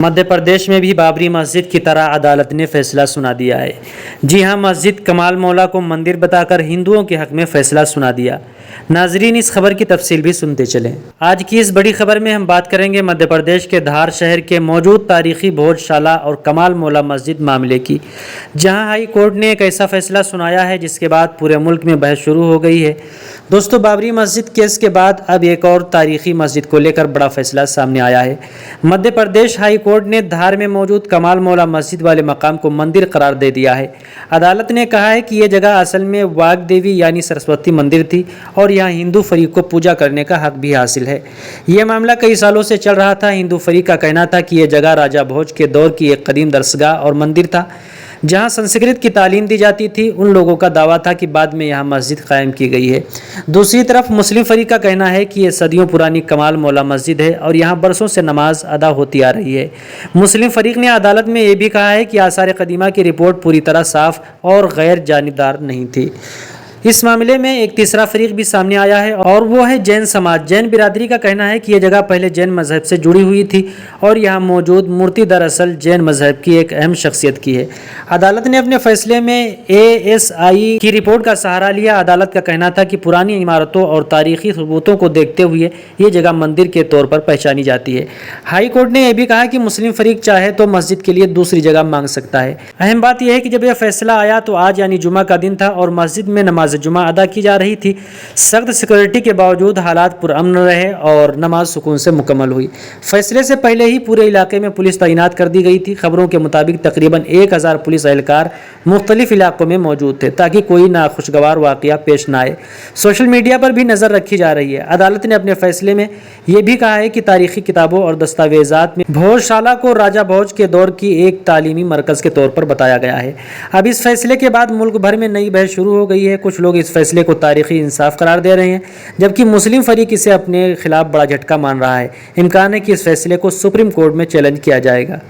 मध्य प्रदेश में भी बाबरी मस्जिद की तरह अदालत ने फैसला सुना दिया है। जी हां, मस्जिद कमाल मौला को मंदिर बताकर हिंदुओं के हक में फैसला सुना दिया। नाजरीन, इस खबर की तफसील भी सुनते चलें। आज की इस बड़ी खबर में हम बात करेंगे मध्य प्रदेश के धार शहर के मौजूद तारीखी भोजशाला और कमाल मौला मस्जिद मामले की, जहां हाई कोर्ट ने एक ऐसा फैसला सुनाया है जिसके बाद पूरे मुल्क में बहस शुरू हो गई है। दोस्तों, बाबरी मस्जिद केस के बाद अब एक और तारीखी मस्जिद को लेकर बड़ा फैसला सामने आया है। मध्य प्रदेश हाई कोर्ट ने धार में मौजूद कमाल मौला मस्जिद वाले मकाम को मंदिर करार दे दिया है। अदालत ने कहा है कि यह जगह असल में वाग देवी यानी सरस्वती मंदिर थी और यहाँ हिंदू फरीक को पूजा करने का हक भी हासिल है। यह मामला कई सालों से चल रहा था। हिंदू फरीक का कहना था कि यह जगह राजा भोज के दौर की एक कदीम दरसगाह और मंदिर था जहां संस्कृत की तालीम दी जाती थी। उन लोगों का दावा था कि बाद में यहां मस्जिद कायम की गई है। दूसरी तरफ मुस्लिम फरीक का कहना है कि यह सदियों पुरानी कमाल मौला मस्जिद है और यहां बरसों से नमाज अदा होती आ रही है। मुस्लिम फरीक ने अदालत में यह भी कहा है कि आसार कदीमा की रिपोर्ट पूरी तरह साफ और गैर जानिबदार नहीं थी। इस मामले में एक तीसरा फरीक भी सामने आया है और वो है जैन समाज। जैन बिरादरी का कहना है कि यह जगह पहले जैन मजहब से जुड़ी हुई थी और यहाँ मौजूद मूर्ति दरअसल जैन मजहब की एक अहम शख्सियत की है। अदालत ने अपने फैसले में ASI की रिपोर्ट का सहारा लिया। अदालत का कहना था कि पुरानी इमारतों और तारीखी सबूतों को देखते हुए ये जगह मंदिर के तौर पर पहचानी जाती है। हाई कोर्ट ने यह भी कहा कि मुस्लिम फरीक चाहे तो मस्जिद के लिए दूसरी जगह मांग सकता है। अहम बात यह है कि जब यह फैसला आया तो आज यानी जुमा का दिन था और मस्जिद में नमाज जुमा अदा की जा रही थी। सख्त सिक्योरिटी के बावजूद हालात पुरअमन रहे और नमाज सुकून से मुकम्मल हुई। फैसले से पहले ही पूरे इलाके में पुलिस तैनात कर दी गई थी। खबरों के मुताबिक तकरीबन 1000 पुलिस एहलकार मुख्तलिफ इलाकों में मौजूद थे ताकि कोई नाखुशगवार वाकया पेश न आए। सोशल मीडिया पर भी नज़र रखी जा रही है। अदालत ने अपने फैसले में यह भी कहा है कि तारीखी किताबों और दस्तावेजात में भोजशाला को राजा भोज के दौर की एक तालीमी मरकज़ के तौर पर बताया गया है। अब इस फैसले के बाद मुल्क भर में नई बहस शुरू हो गई है। कुछ लोग इस फैसले को तारीखी इंसाफ करार दे रहे हैं, जबकि मुस्लिम फरीक इसे अपने खिलाफ बड़ा झटका मान रहा है। इम्कान है कि इस फैसले को सुप्रीम कोर्ट में चैलेंज किया जाएगा।